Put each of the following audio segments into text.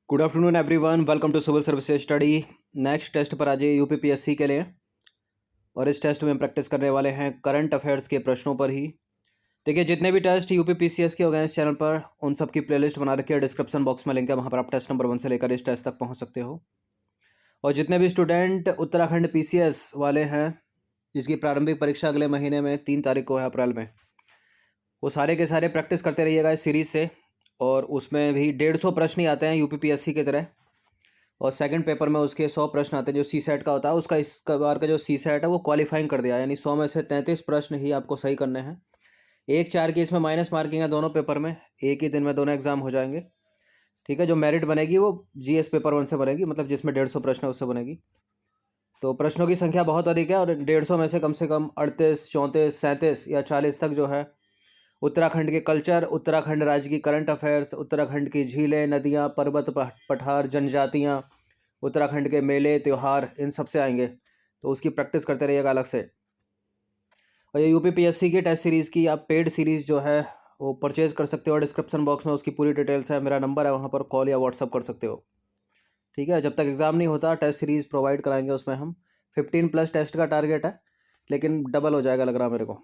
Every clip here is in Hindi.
Good afternoon everyone, welcome to civil services study. Next test पर आज यूपीपीएससी के लिए, और इस टेस्ट में प्रैक्टिस करने वाले हैं करंट अफेयर्स के प्रश्नों पर ही। देखिए, जितने भी टेस्ट यूपीपीसीएस के हो गए इस चैनल पर, उन सब की प्लेलिस्ट बना रखी है, डिस्क्रिप्शन बॉक्स में लिंक है, वहाँ पर आप टेस्ट नंबर 1 से लेकर इस टेस्ट तक पहुँच सकते हो। और जितने भी स्टूडेंट उत्तराखंड पीसीएस वाले हैं, जिसकी प्रारंभिक परीक्षा अगले महीने में 3 तारीख को है, अप्रैल में, वो सारे के सारे प्रैक्टिस करते रहिएगा इस सीरीज़ से। और उसमें भी 150 प्रश्न ही आते हैं यूपीपीएससी की तरह, और सेकंड पेपर में उसके 100 प्रश्न आते हैं जो सी सेट का होता है। उसका इस बार का जो सी सेट है वो क्वालिफाइंग कर दिया, यानी 100 में से 33 प्रश्न ही आपको सही करने हैं। 1-4 की इसमें माइनस मार्किंग है दोनों पेपर में, एक ही दिन में दोनों एग्जाम हो जाएंगे। ठीक है, जो मेरिट बनेगी वो जीएस पेपर 1 से बनेगी, मतलब जिसमें 150 प्रश्न है उससे बनेगी। तो प्रश्नों की संख्या बहुत अधिक है, और 150 में से कम 38, 34, 37 या 40 तक जो है उत्तराखंड के कल्चर, उत्तराखंड राज्य की करंट अफेयर्स, उत्तराखंड की झीलें, नदियाँ, पर्वत, पठार, जनजातियाँ, उत्तराखंड के मेले, त्यौहार, इन सब से आएंगे। तो उसकी प्रैक्टिस करते रहिएगा अलग से। और ये यूपीपीएससी की टेस्ट सीरीज़ की आप पेड सीरीज़ जो है वो परचेज़ कर सकते हो। डिस्क्रिप्शन बॉक्स में उसकी पूरी डिटेल्स है, मेरा नंबर है, वहाँ पर कॉल या व्हाट्सअप कर सकते हो। ठीक है, जब तक एग्ज़ाम नहीं होता टेस्ट सीरीज़ प्रोवाइड कराएंगे। उसमें हम 15+ टेस्ट का टारगेट है, लेकिन डबल हो जाएगा लग रहा मेरे को।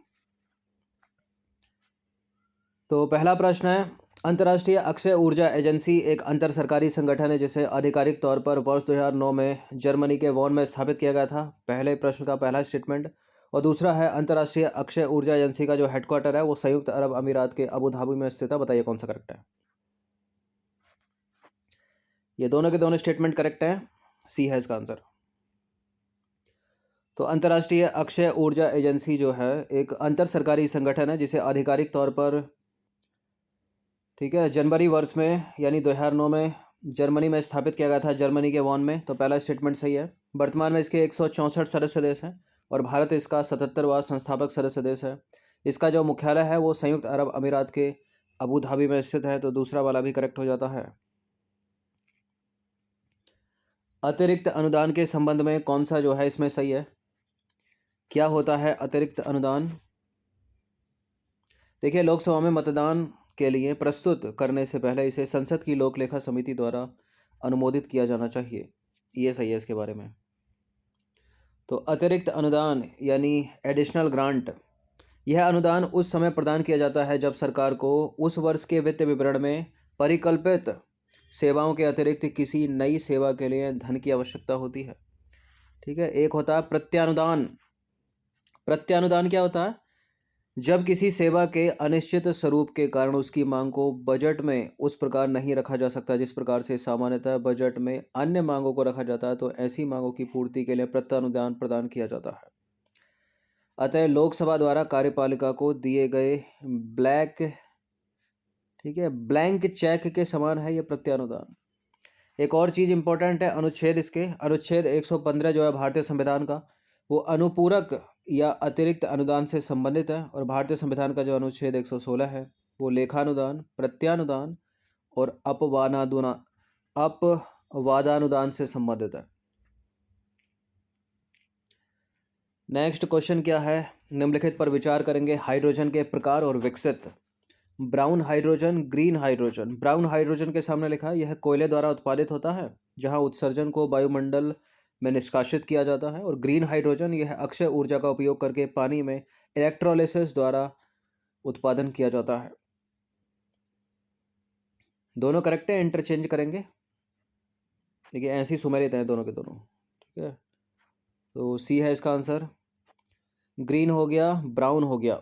तो पहला प्रश्न है, अंतर्राष्ट्रीय अक्षय ऊर्जा एजेंसी एक अंतर सरकारी संगठन है जिसे आधिकारिक तौर पर वर्ष 2009 में जर्मनी के वॉन में स्थापित किया गया था। पहले प्रश्न का पहला स्टेटमेंट। और दूसरा है, अंतर्राष्ट्रीय अक्षय ऊर्जा एजेंसी का जो हेडक्वार्टर है वो संयुक्त अरब अमीरात के अबू धाबी में स्थित है। बताइए कौन सा करेक्ट है। ये दोनों के दोनों स्टेटमेंट करेक्ट हैं, सी है इसका आंसर। तो अंतर्राष्ट्रीय अक्षय ऊर्जा एजेंसी जो है एक अंतर सरकारी संगठन है जिसे आधिकारिक तौर पर, ठीक है, जनवरी वर्ष में यानी 2009 में जर्मनी में स्थापित किया गया था, जर्मनी के वॉन में। तो पहला स्टेटमेंट सही है। वर्तमान में इसके 164 सदस्य देश हैं, और भारत इसका 77वां संस्थापक सदस्य देश है। इसका जो मुख्यालय है वो संयुक्त अरब अमीरात के अबू धाबी में स्थित है। तो दूसरा वाला भी करेक्ट हो जाता है। अतिरिक्त अनुदान के संबंध में कौन सा जो है इसमें सही है। क्या होता है अतिरिक्त अनुदान। देखिए, लोकसभा में मतदान के लिए प्रस्तुत करने से पहले इसे संसद की लोक लेखा समिति द्वारा अनुमोदित किया जाना चाहिए। ये सही है इसके बारे में। तो अतिरिक्त अनुदान यानी एडिशनल ग्रांट, यह अनुदान उस समय प्रदान किया जाता है जब सरकार को उस वर्ष के वित्त विवरण में परिकल्पित सेवाओं के अतिरिक्त किसी नई सेवा के लिए धन की आवश्यकता होती है। ठीक है, एक होता है प्रत्यानुदान। प्रत्यानुदान क्या होता है, जब किसी सेवा के अनिश्चित स्वरूप के कारण उसकी मांग को बजट में उस प्रकार नहीं रखा जा सकता जिस प्रकार से सामान्यतः बजट में अन्य मांगों को रखा जाता है, तो ऐसी मांगों की पूर्ति के लिए प्रत्यानुदान प्रदान किया जाता है। अतः लोकसभा द्वारा कार्यपालिका को दिए गए ब्लैंक चेक के समान है ये प्रत्यानुदान। एक और चीज़ इंपॉर्टेंट है, अनुच्छेद, इसके अनुच्छेद 115 जो है भारतीय संविधान का, वो अनुपूरक या अतिरिक्त अनुदान से संबंधित है। और भारतीय संविधान का जो अनुच्छेद 116 है वो लेखानुदान, प्रत्यानुदान और अपवादानुदान से संबंधित है। नेक्स्ट क्वेश्चन क्या है, निम्नलिखित पर विचार करेंगे। हाइड्रोजन के प्रकार और विकसित। Brown hydrogen, green hydrogen. Brown hydrogen के सामने लिखा है यह कोयले द्वारा उत्पादित होता है जहां उत्सर्जन को वायुमंडल में निष्कासित किया जाता है। और ग्रीन हाइड्रोजन यह अक्षय ऊर्जा का उपयोग करके पानी में इलेक्ट्रोलिसिस द्वारा उत्पादन किया जाता है। दोनों करेक्ट है, इंटरचेंज करेंगे। देखिए, ऐसे ही सुमेलित हैं दोनों के दोनों। ठीक है, तो सी है इसका आंसर। ग्रीन हो गया, ब्राउन हो गया।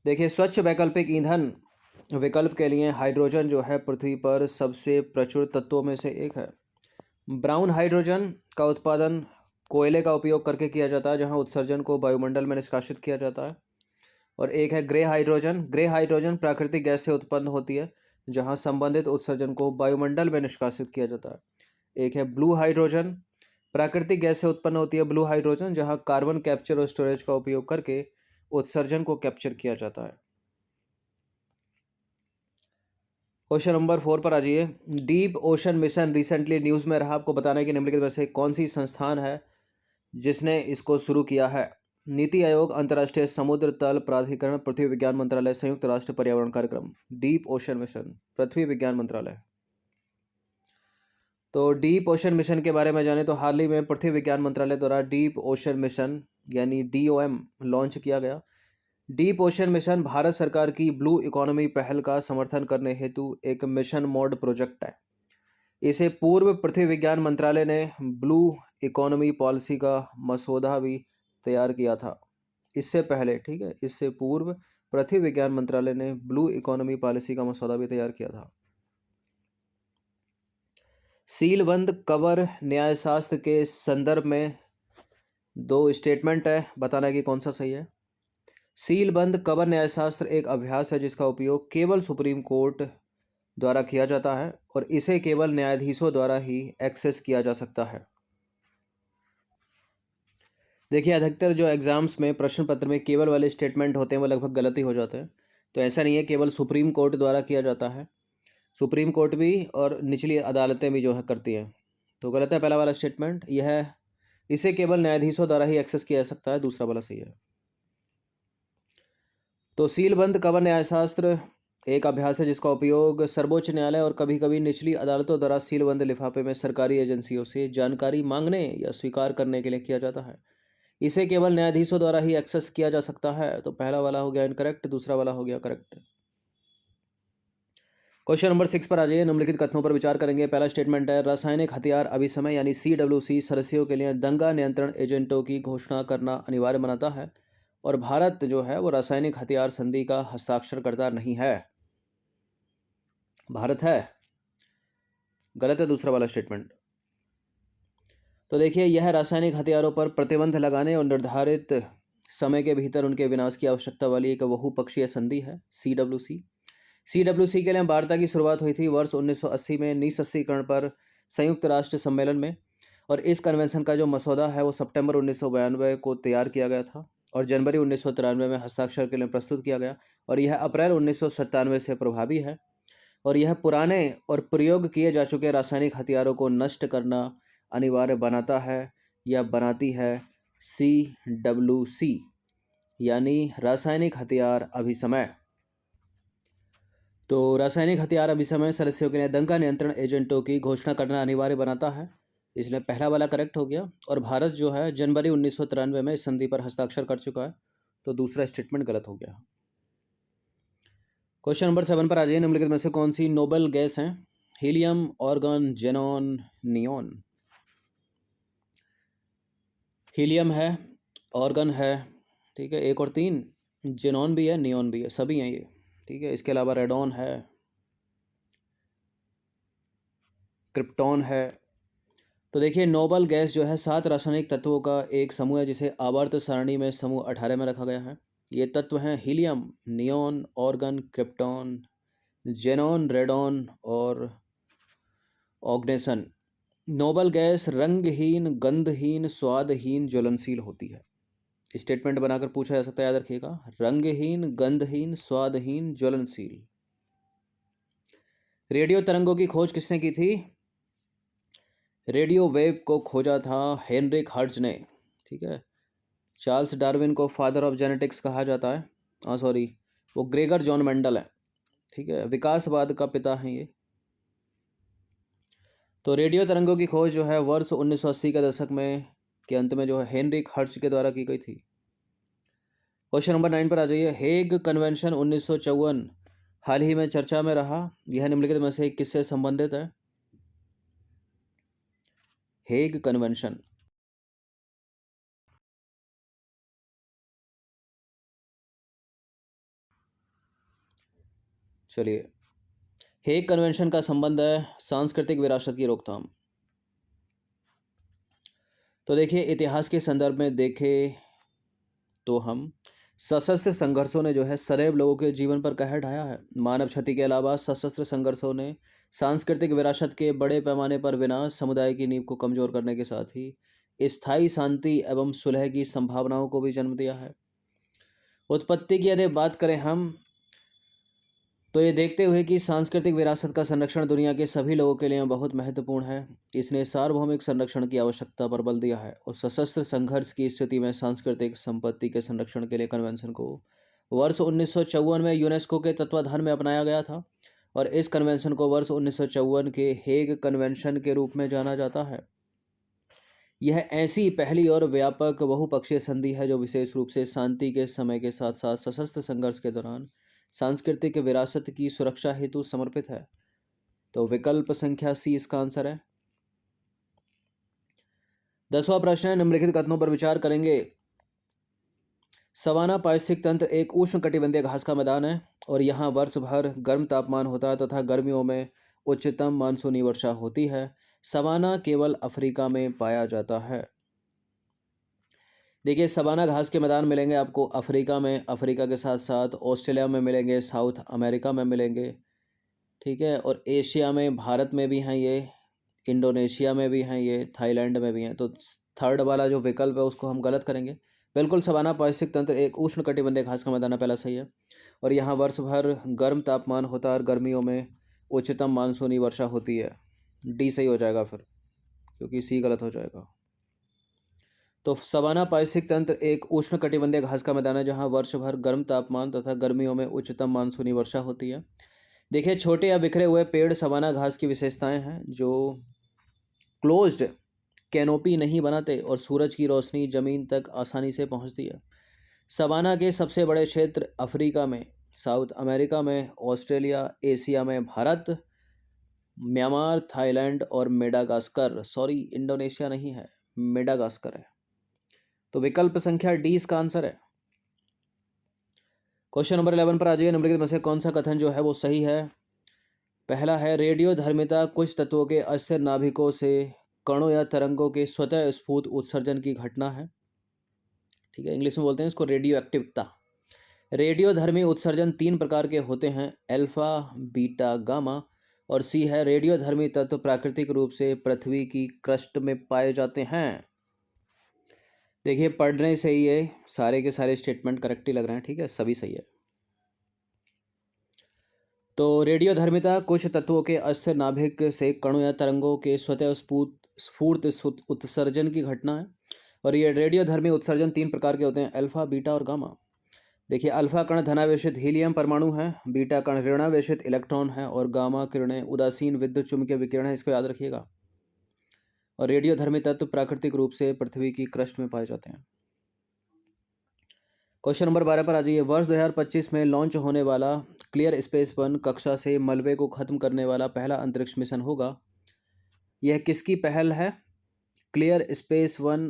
देखिए, स्वच्छ वैकल्पिक ईंधन विकल्प के लिए हाइड्रोजन जो है पृथ्वी पर सबसे प्रचुर तत्वों में से एक है। ब्राउन हाइड्रोजन का उत्पादन कोयले का उपयोग करके किया जाता है जहां उत्सर्जन को वायुमंडल में निष्कासित किया जाता है। और एक है ग्रे हाइड्रोजन। ग्रे हाइड्रोजन प्राकृतिक गैस से उत्पन्न होती है जहां संबंधित उत्सर्जन को वायुमंडल में निष्कासित किया जाता है। एक है ब्लू हाइड्रोजन। प्राकृतिक गैस से उत्पन्न होती है ब्लू हाइड्रोजन जहां कार्बन कैप्चर और स्टोरेज का उपयोग करके उत्सर्जन को कैप्चर किया जाता है। क्वेश्चन नंबर 4 पर आ जाइए। Deep ocean mission recently news में रहा। आपको बताना है कि निम्नलिखित में से कौन सी संस्थान है जिसने इसको शुरू किया है। नीति आयोग, अंतर्राष्ट्रीय समुद्र तल प्राधिकरण, पृथ्वी विज्ञान मंत्रालय, संयुक्त राष्ट्र पर्यावरण कार्यक्रम, डीप ओशन मिशन, पृथ्वी विज्ञान मंत्रालय। तो डीप ओशन मिशन के बारे में जाने तो हाल ही में पृथ्वी विज्ञान मंत्रालय द्वारा डीप ओशन मिशन यानी DOM लॉन्च किया गया। डीप ओशन मिशन भारत सरकार की ब्लू इकोनॉमी पहल का समर्थन करने हेतु एक मिशन मोड प्रोजेक्ट है। इसे पूर्व पृथ्वी विज्ञान मंत्रालय ने ब्लू इकोनॉमी पॉलिसी का मसौदा भी तैयार किया था। इससे पहले, ठीक है, इससे पूर्व पृथ्वी विज्ञान मंत्रालय ने ब्लू इकोनॉमी पॉलिसी का मसौदा भी तैयार किया था। सीलबंद कवर न्यायशास्त्र के संदर्भ में दो स्टेटमेंट है, बताना कि कौन सा सही है। सीलबंद कवर न्यायशास्त्र एक अभ्यास है जिसका उपयोग केवल सुप्रीम कोर्ट द्वारा किया जाता है और इसे केवल न्यायाधीशों द्वारा ही एक्सेस किया जा सकता है। देखिए, अधिकतर जो एग्जाम्स में प्रश्न पत्र में केवल वाले स्टेटमेंट होते हैं वो लगभग गलत ही हो जाते हैं। तो ऐसा नहीं है, केवल सुप्रीम कोर्ट द्वारा किया जाता है। सुप्रीम कोर्ट भी और निचली अदालतें भी जो है करती हैं। तो गलत है पहला वाला स्टेटमेंट। यह इसे केवल न्यायाधीशों द्वारा ही एक्सेस किया जा सकता है, दूसरा वाला सही है। तो सीलबंद कवर न्यायशास्त्र एक अभ्यास है जिसका उपयोग सर्वोच्च न्यायालय और कभी कभी निचली अदालतों द्वारा सीलबंद लिफाफे में सरकारी एजेंसियों से जानकारी मांगने या स्वीकार करने के लिए किया जाता है। इसे केवल न्यायाधीशों द्वारा ही एक्सेस किया जा सकता है। तो पहला वाला हो गया इनकरेक्ट, दूसरा वाला हो गया करेक्ट। क्वेश्चन नंबर 6 पर आ जाइए। निम्नलिखित कथनों पर विचार करेंगे। पहला स्टेटमेंट है, रासायनिक हथियार अभिसमय यानी CWC सदस्यों के लिए दंगा नियंत्रण एजेंटों की घोषणा करना अनिवार्य बनाता है और भारत जो है वो रासायनिक हथियार संधि का हस्ताक्षरकर्ता नहीं है। भारत है, गलत है दूसरा वाला स्टेटमेंट। तो देखिए, यह रासायनिक हथियारों पर प्रतिबंध लगाने और निर्धारित समय के भीतर उनके विनाश की आवश्यकता वाली एक बहुपक्षीय संधि है, CWC के लिए वार्ता की शुरुआत हुई थी वर्ष 1980 में निःशस्त्रीकरण पर संयुक्त राष्ट्र सम्मेलन में और इस कन्वेंशन का जो मसौदा है वो सितंबर 1992 को तैयार किया गया था और जनवरी 1993 में हस्ताक्षर के लिए प्रस्तुत किया गया और यह अप्रैल 1997 से प्रभावी है और यह पुराने और प्रयोग किए जा चुके रासायनिक हथियारों को नष्ट करना अनिवार्य बनाता है या बनाती है CWC यानी रासायनिक हथियार अभिसमय। तो रासायनिक हथियार अभिसमय सदस्यों के लिए दंगा नियंत्रण एजेंटों की घोषणा करना अनिवार्य बनाता है, इसलिए पहला वाला करेक्ट हो गया। और भारत जो है जनवरी 1993 में इस संधि पर हस्ताक्षर कर चुका है, तो दूसरा स्टेटमेंट गलत हो गया। क्वेश्चन नंबर 7 पर आ जाइए। निम्नलिखित में से कौन सी नोबल गैस है? Helium, organ, xenon, neon. Helium है, ऑर्गन है, ठीक है, 1 और 3, जेनॉन भी है, नियॉन भी है, सभी हैं ये, ठीक है। इसके अलावा रेडॉन है, क्रिप्टॉन है। तो देखिए, नोबल गैस जो है 7 रासायनिक तत्वों का एक समूह है जिसे आवर्त सारणी में समूह 18 में रखा गया है। ये तत्व हैं helium, neon, organ, krypton, xenon, radon और ऑग्नेसन। नोबल गैस रंगहीन, गंधहीन, स्वादहीन, ज्वलनशील होती है। स्टेटमेंट बनाकर पूछा जा सकता है, याद रखिएगा, रंगहीन, गंधहीन, स्वादहीन, ज्वलनशील। रेडियो तरंगों की खोज किसने की थी? रेडियो वेव को खोजा था हेनरिक हर्ट्ज ने, ठीक है। चार्ल्स डार्विन को फादर ऑफ जेनेटिक्स कहा जाता है, सॉरी, वो ग्रेगर जॉन मेंडल है, ठीक है, विकासवाद का पिता हैं ये। तो रेडियो तरंगों की खोज जो है वर्ष 1980 के दशक में के अंत में जो है हेनरिक हर्ट्ज के द्वारा की गई थी। क्वेश्चन नंबर 9 पर आ जाइए। हेग कन्वेंशन 1954 हाल ही में चर्चा में रहा, यह निम्नलिखित में से किससे संबंधित है? हेग कन्वेंशन, चलिए, हेग कन्वेंशन का संबंध है सांस्कृतिक विरासत की रोकथाम। तो देखिए, इतिहास के संदर्भ में देखें तो हम सशस्त्र संघर्षों ने जो है सदैव लोगों के जीवन पर कहर ढाया है। मानव क्षति के अलावा सशस्त्र संघर्षों ने सांस्कृतिक विरासत के बड़े पैमाने पर विनाश, समुदाय की नींव को कमजोर करने के साथ ही स्थायी शांति एवं सुलह की संभावनाओं को भी जन्म दिया है। उत्पत्ति की यदि बात करें हम, तो ये देखते हुए कि सांस्कृतिक विरासत का संरक्षण दुनिया के सभी लोगों के लिए बहुत महत्वपूर्ण है, इसने सार्वभौमिक संरक्षण की आवश्यकता पर बल दिया है और सशस्त्र संघर्ष की स्थिति में सांस्कृतिक संपत्ति के संरक्षण के लिए कन्वेंशन को वर्ष 1954 में यूनेस्को के तत्वाधान में अपनाया गया था और इस कन्वेंशन को वर्ष 1954 के हेग कन्वेंशन के रूप में जाना जाता है। यह ऐसी पहली और व्यापक बहुपक्षीय संधि है जो विशेष रूप से शांति के समय के साथ साथ सशस्त्र संघर्ष के दौरान सांस्कृतिक विरासत की सुरक्षा हेतु समर्पित है। तो विकल्प संख्या सी इसका आंसर है। 10वां प्रश्न है, निम्नलिखित कथनों पर विचार करेंगे। सवाना पारिस्थितिक तंत्र एक उष्णकटिबंधीय घास का मैदान है और यहाँ वर्ष भर गर्म तापमान होता है तथा गर्मियों में उच्चतम मानसूनी वर्षा होती है। सवाना केवल अफ्रीका में पाया जाता है। देखिए, सवाना घास के मैदान मिलेंगे आपको अफ्रीका में, अफ्रीका के साथ साथ ऑस्ट्रेलिया में मिलेंगे, साउथ अमेरिका में मिलेंगे, ठीक है, और एशिया में भारत में भी हैं ये, इंडोनेशिया में भी हैं ये, थाईलैंड में भी हैं। तो थर्ड वाला जो विकल्प है उसको हम गलत करेंगे। बिल्कुल सवाना पारिस्थितिक तंत्र एक उष्णकटिबंधीय घास का मैदान पहला सही है और यहाँ वर्ष भर गर्म तापमान होता है और गर्मियों में उच्चतम मानसूनी वर्षा होती है। डी सही हो जाएगा फिर, क्योंकि सी गलत हो जाएगा। तो सवाना पारिस्थितिक तंत्र एक उष्णकटिबंधीय घास का मैदान है जहाँ वर्ष भर गर्म तापमान तथा गर्मियों में उच्चतम मानसूनी वर्षा होती है। देखिए, छोटे या बिखरे हुए पेड़ सवाना घास की विशेषताएं हैं जो क्लोज्ड कैनोपी नहीं बनाते और सूरज की रोशनी जमीन तक आसानी से पहुंचती है। सवाना के सबसे बड़े क्षेत्र अफ्रीका में, साउथ अमेरिका में, ऑस्ट्रेलिया, एशिया में भारत, म्यांमार, थाईलैंड और मेडागास्कर, सॉरी इंडोनेशिया नहीं है, मेडागास्कर है। तो विकल्प संख्या डी इसका आंसर है। क्वेश्चन नंबर 11 पर आ जाइए। निम्नलिखित में से कौन सा कथन जो है वो सही है? पहला है, रेडियोधर्मिता कुछ तत्वों के अस्थिर नाभिकों से कणों या तरंगों के स्वतः स्फूर्त उत्सर्जन की घटना है। ठीक है, इंग्लिश में बोलते हैं इसको रेडियो एक्टिविता। रेडियोधर्मी उत्सर्जन 3 प्रकार के होते हैं, अल्फा, बीटा, गामा। और सी है, रेडियोधर्मी तत्व प्राकृतिक रूप से पृथ्वी की क्रस्ट में पाए जाते हैं। देखिए, पढ़ने से ही ये सारे के सारे स्टेटमेंट करेक्ट ही लग रहे हैं, ठीक है, सभी सही है। तो रेडियोधर्मिता कुछ तत्वों के अस्थिर नाभिक से कणों या तरंगों के स्वतः स्फूर्त उत्सर्जन की घटना है और ये रेडियोधर्मी उत्सर्जन 3 प्रकार के होते हैं, अल्फा, बीटा और गामा। देखिए, अल्फा कण धनावेशित हीलियम परमाणु है, बीटा कण ऋणावेशित इलेक्ट्रॉन है और गामा किरणें उदासीन विद्युत चुम्बकीय विकिरण है, इसको याद रखिएगा। और रेडियोधर्मी तत्व प्राकृतिक रूप से पृथ्वी की क्रस्ट में पाए जाते हैं। क्वेश्चन नंबर 12 पर आ जाइए। वर्ष 2025 में लॉन्च होने वाला क्लियर स्पेस 1 कक्षा से मलबे को खत्म करने वाला पहला अंतरिक्ष मिशन होगा। यह किसकी पहल है? क्लियर स्पेस 1,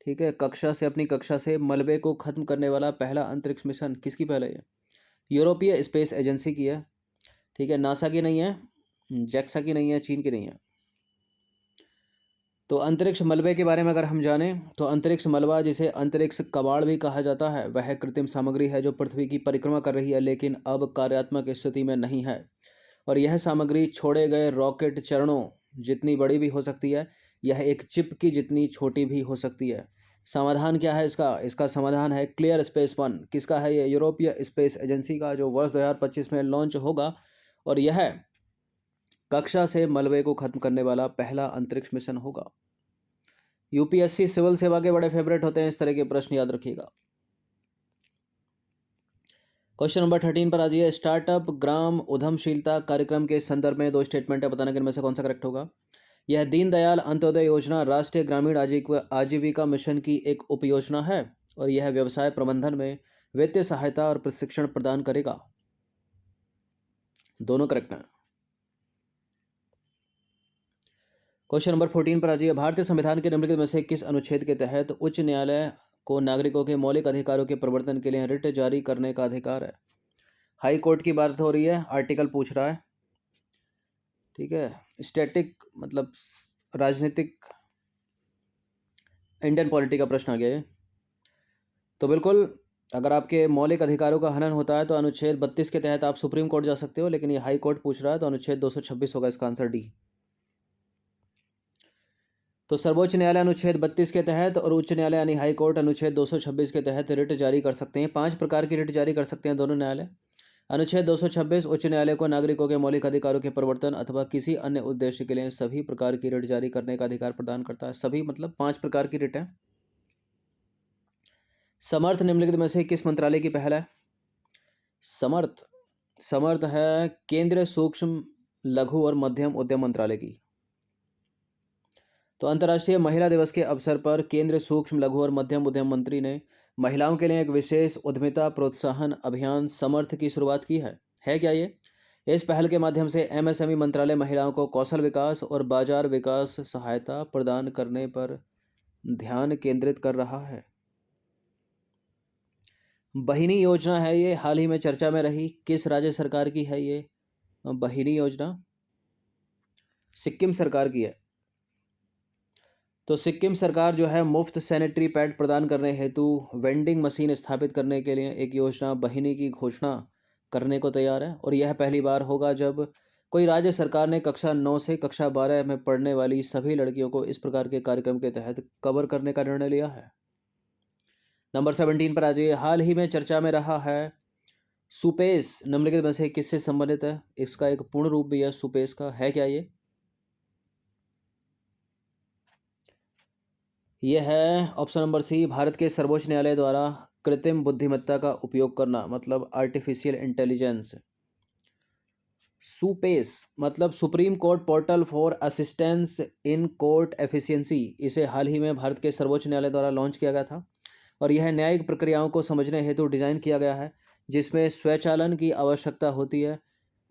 ठीक है, कक्षा से, अपनी कक्षा से मलबे को खत्म करने वाला पहला अंतरिक्ष मिशन किसकी पहल है? यूरोपीय स्पेस एजेंसी की है, ठीक है, नासा की नहीं है, जैक्सा की नहीं है, चीन की नहीं है। तो अंतरिक्ष मलबे के बारे में अगर हम जानें तो अंतरिक्ष मलबा, जिसे अंतरिक्ष कबाड़ भी कहा जाता है, वह कृत्रिम सामग्री है जो पृथ्वी की परिक्रमा कर रही है लेकिन अब कार्यात्मक स्थिति में नहीं है और यह सामग्री छोड़े गए रॉकेट चरणों जितनी बड़ी भी हो सकती है, यह एक चिप की जितनी छोटी भी हो सकती है। समाधान क्या है इसका? इसका समाधान है क्लियर स्पेस 1। किसका है ये? यूरोपीय स्पेस एजेंसी का, जो वर्ष 2025 में लॉन्च होगा और यह कक्षा से मलबे को खत्म करने वाला पहला अंतरिक्ष मिशन होगा। यूपीएससी सिविल सेवा के बड़े फेवरेट होते हैं इस तरह के प्रश्न, याद रखिएगा। क्वेश्चन नंबर 13 पर आ जाइए। स्टार्टअप ग्राम उद्यमशीलता कार्यक्रम के संदर्भ में 2 स्टेटमेंट है, बताना कि इनमें से कौन सा करेक्ट होगा। यह दीनदयाल अंत्योदय योजना राष्ट्रीय ग्रामीण आजीविका मिशन की एक उपयोजना है और यह व्यवसाय प्रबंधन में वित्तीय सहायता और प्रशिक्षण प्रदान करेगा। दोनों करेक्ट हैं। क्वेश्चन नंबर 14 पर आ जाइए। भारतीय संविधान के निम्नलिखित में से किस अनुच्छेद के तहत उच्च न्यायालय को नागरिकों के मौलिक अधिकारों के प्रवर्तन के लिए रिट जारी करने का अधिकार है? हाई कोर्ट की बात हो रही है, आर्टिकल पूछ रहा है, ठीक है। स्टैटिक मतलब राजनीतिक इंडियन पॉलिटी का प्रश्न आ गया है। तो बिल्कुल, अगर आपके मौलिक अधिकारों का हनन होता है तो अनुच्छेद 32 के तहत आप सुप्रीम कोर्ट जा सकते हो, लेकिन ये हाई कोर्ट पूछ रहा है तो अनुच्छेद 226 होगा इसका आंसर डी। तो सर्वोच्च न्यायालय अनुच्छेद 32 के तहत और उच्च न्यायालय यानी हाई कोर्ट अनुच्छेद 226 के तहत रिट जारी कर सकते हैं। 5 प्रकार की रिट जारी कर सकते हैं दोनों न्यायालय। अनुच्छेद 226 उच्च न्यायालय को नागरिकों के मौलिक अधिकारों के प्रवर्तन अथवा किसी अन्य उद्देश्य के लिए सभी प्रकार की रिट जारी करने का अधिकार प्रदान करता है। सभी मतलब 5 प्रकार की रिट है। समर्थ निम्नलिखित में से किस मंत्रालय की पहल है? समर्थ समर्थ है केंद्रीय सूक्ष्म लघु और मध्यम उद्यम मंत्रालय की। तो अंतर्राष्ट्रीय महिला दिवस के अवसर पर केंद्रीय सूक्ष्म लघु और मध्यम उद्यम मंत्री ने महिलाओं के लिए एक विशेष उद्यमिता प्रोत्साहन अभियान समर्थ की शुरुआत की है क्या ये? इस पहल के माध्यम से एमएसएमई मंत्रालय महिलाओं को कौशल विकास और बाजार विकास सहायता प्रदान करने पर ध्यान केंद्रित कर रहा है। बहिनी योजना है ये, हाल ही में चर्चा में रही। किस राज्य सरकार की है ये बहिनी योजना? सिक्किम सरकार की है। तो सिक्किम सरकार जो है मुफ्त सैनिटरी पैड प्रदान करने हेतु वेंडिंग मशीन स्थापित करने के लिए एक योजना बहिनी की घोषणा करने को तैयार है। और यह पहली बार होगा जब कोई राज्य सरकार ने कक्षा 9 से कक्षा 12 में पढ़ने वाली सभी लड़कियों को इस प्रकार के कार्यक्रम के तहत कवर करने का निर्णय लिया है। नंबर 17 पर आ जाइए। हाल ही में चर्चा में रहा है सुपेस निम्नलिखित में से किससे संबंधित है? इसका एक पूर्ण रूप भी है सुपेस का, है क्या ये? यह है ऑप्शन नंबर सी, भारत के सर्वोच्च न्यायालय द्वारा कृत्रिम बुद्धिमत्ता का उपयोग करना, मतलब आर्टिफिशियल इंटेलिजेंस। सुपेस मतलब supreme court portal for assistance in court efficiency. इसे हाल ही में भारत के सर्वोच्च न्यायालय द्वारा लॉन्च किया गया था और यह न्यायिक प्रक्रियाओं को समझने हेतु डिज़ाइन किया गया है, जिसमें स्वचालन की आवश्यकता होती है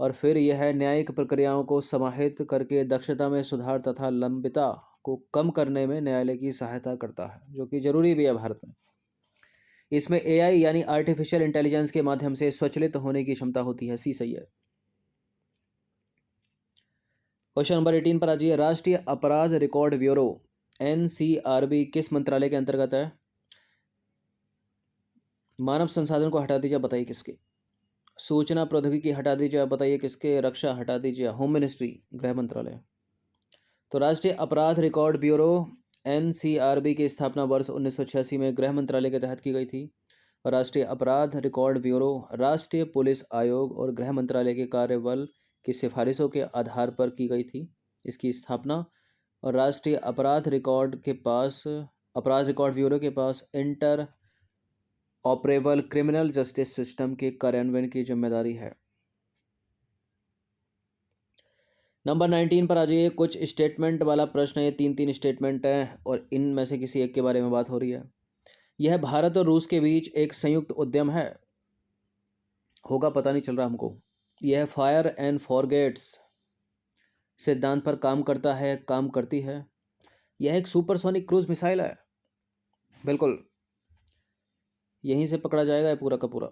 और फिर यह न्यायिक प्रक्रियाओं को समाहित करके दक्षता में सुधार तथा लंबिता को कम करने में न्यायालय की सहायता करता है, जो कि जरूरी भी है भारत में। इसमें एआई यानी आर्टिफिशियल इंटेलिजेंस के माध्यम से स्वचालित होने की क्षमता होती है। सी सही है। क्वेश्चन नंबर 18 पर आ जाइए। राष्ट्रीय अपराध रिकॉर्ड ब्यूरो एनसीआरबी किस मंत्रालय के अंतर्गत है? मानव संसाधन को हटा दीजिए, बताइए किसके? सूचना प्रौद्योगिकी हटा दीजिए, बताइए किसके? रक्षा हटा दीजिए, होम मिनिस्ट्री, गृह मंत्रालय। तो राष्ट्रीय अपराध रिकॉर्ड ब्यूरो एनसीआरबी की स्थापना वर्ष 1986 में गृह मंत्रालय के तहत की गई थी। और राष्ट्रीय अपराध रिकॉर्ड ब्यूरो राष्ट्रीय पुलिस आयोग और गृह मंत्रालय के कार्यबल की सिफारिशों के आधार पर की गई थी इसकी स्थापना। और राष्ट्रीय अपराध रिकॉर्ड ब्यूरो के पास interoperable criminal justice system के कार्यान्वयन की जिम्मेदारी है। नंबर 19 पर आ जाइए। कुछ स्टेटमेंट वाला प्रश्न है, ये 3 स्टेटमेंट है और इनमें से किसी एक के बारे में बात हो रही है। यह भारत और रूस के बीच एक संयुक्त उद्यम है, होगा पता नहीं चल रहा हमको। यह फायर एंड फॉरगेट्स सिद्धांत पर काम करता है, काम करती है। यह एक सुपरसोनिक क्रूज मिसाइल है, बिल्कुल यहीं से पकड़ा जाएगा ये पूरा का पूरा।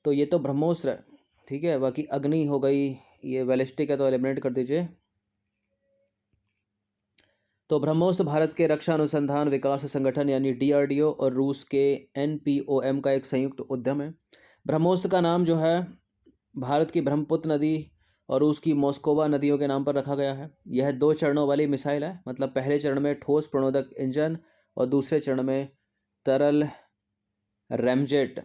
तो ये तो ब्रह्मोस्त्र है, ठीक है। बाकी अग्नि हो गई, ये बैलिस्टिक है तो एलिमिनेट कर दीजिए। तो ब्रह्मोस्त्र भारत के रक्षा अनुसंधान विकास संगठन यानी डीआरडीओ और रूस के एनपीओएम का एक संयुक्त उद्यम है। ब्रह्मोस्त्र का नाम जो है भारत की ब्रह्मपुत्र नदी और रूस की मॉस्कोवा नदियों के नाम पर रखा गया है। यह 2 चरणों वाली मिसाइल है, मतलब पहले चरण में ठोस प्रणोदक इंजन और दूसरे चरण में तरल रैमजेट।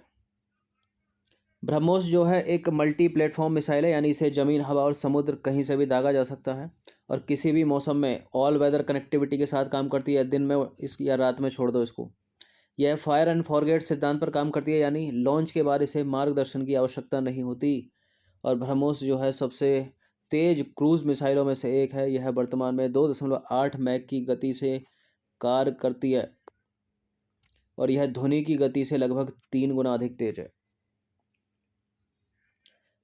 ब्रह्मोस जो है एक मल्टी प्लेटफॉर्म मिसाइल है, यानी इसे जमीन, हवा और समुद्र कहीं से भी दागा जा सकता है और किसी भी मौसम में ऑल वेदर कनेक्टिविटी के साथ काम करती है। दिन में इस या रात में छोड़ दो इसको। यह फायर एंड फॉरगेट सिद्धांत पर काम करती है, यानी लॉन्च के बाद इसे मार्गदर्शन की आवश्यकता नहीं होती। और ब्रह्मोस जो है सबसे तेज क्रूज मिसाइलों में से एक है। यह वर्तमान में 2.8 मैक की गति से कार्य करती है और यह ध्वनि की गति से लगभग 3 गुना अधिक तेज है।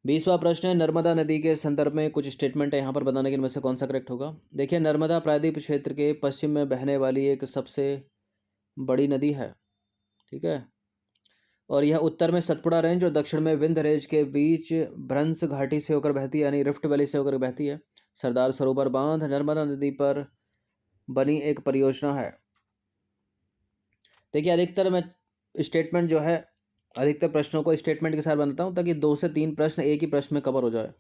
20वां प्रश्न है, नर्मदा नदी के संदर्भ में कुछ स्टेटमेंट है, यहाँ पर बताने के इनमें से कौन सा करेक्ट होगा? देखिए, नर्मदा प्रायद्वीप क्षेत्र के पश्चिम में बहने वाली एक सबसे बड़ी नदी है, ठीक है। और यह उत्तर में सतपुड़ा रेंज और दक्षिण में विंध्य रेंज के बीच भ्रंश घाटी से होकर बहती है, यानी रिफ्ट वैली से होकर बहती है। सरदार सरोवर बांध नर्मदा नदी पर बनी एक परियोजना है। देखिए, अधिकतर प्रश्नों को स्टेटमेंट के साथ बनाता हूँ ताकि 2 से 3 प्रश्न एक ही प्रश्न में कवर हो जाए।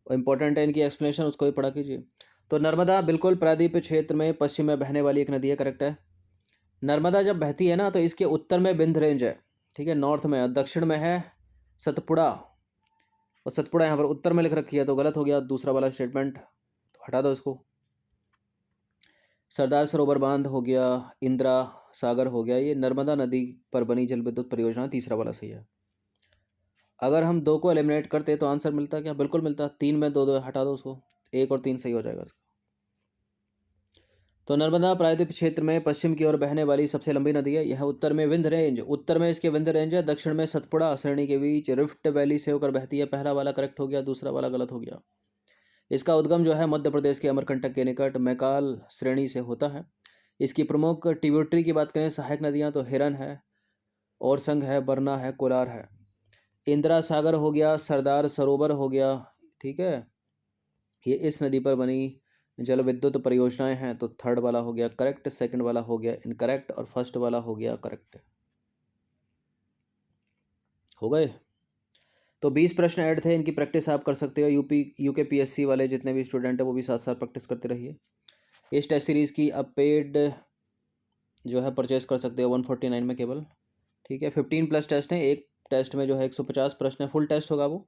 और इंपॉर्टेंट है इनकी एक्सप्लेनेशन, उसको भी पढ़ा कीजिए। तो नर्मदा बिल्कुल प्रायद्वीप क्षेत्र में पश्चिम में बहने वाली एक नदी है, करेक्ट है। नर्मदा जब बहती है ना तो इसके उत्तर में विंध्य रेंज है, ठीक है, नॉर्थ में। और दक्षिण में है सतपुड़ा, और सतपुड़ा यहाँ पर उत्तर में लिख रखी है तो गलत हो गया दूसरा वाला स्टेटमेंट, तो हटा दो इसको। सरदार सरोवर बांध हो गया, इंदिरा सागर हो गया, ये नर्मदा नदी पर बनी जल विद्युत परियोजना, तीसरा वाला सही है। अगर हम 2 को एलिमिनेट करते तो आंसर मिलता क्या? बिल्कुल मिलता। 3 में 2 2 हटा दो उसको, 1 और 3 सही हो जाएगा इसका। तो नर्मदा प्रायद्वीप क्षेत्र में पश्चिम की ओर बहने वाली सबसे लंबी नदी है। यह उत्तर में विंध्य रेंज, उत्तर में इसके विंध्य रेंज है, दक्षिण में सतपुड़ा श्रेणी के बीच रिफ्ट वैली से होकर बहती है। पहला वाला करेक्ट हो गया, दूसरा वाला गलत हो गया। इसका उद्गम जो है मध्य प्रदेश के अमरकंटक के निकट मैकाल श्रेणी से होता है। इसकी प्रमुख ट्रिब्यूटरी की बात करें, सहायक नदियाँ, तो हिरन है, और संग है, बरना है, कोलार है। इंदिरा सागर हो गया, सरदार सरोवर हो गया, ठीक है, ये इस नदी पर बनी जल विद्युत परियोजनाएं हैं, तो थर्ड वाला हो गया करेक्ट, सेकंड वाला हो गया इनकरेक्ट, और फर्स्ट वाला हो गया करेक्ट। हो गए। तो 20 प्रश्न ऐड थे, इनकी प्रैक्टिस आप कर सकते हो। यूके पीएससी वाले जितने भी स्टूडेंट हैं वो भी साथ साथ प्रैक्टिस करते रहिए। इस टेस्ट सीरीज़ की आप पेड जो है परचेस कर सकते हो 149 में केवल, ठीक है। 15+ टेस्ट हैं, एक टेस्ट में जो है 150 प्रश्न है, फुल टेस्ट होगा वो,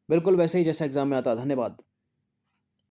बिल्कुल वैसे ही जैसा एग्जाम में आता है। धन्यवाद।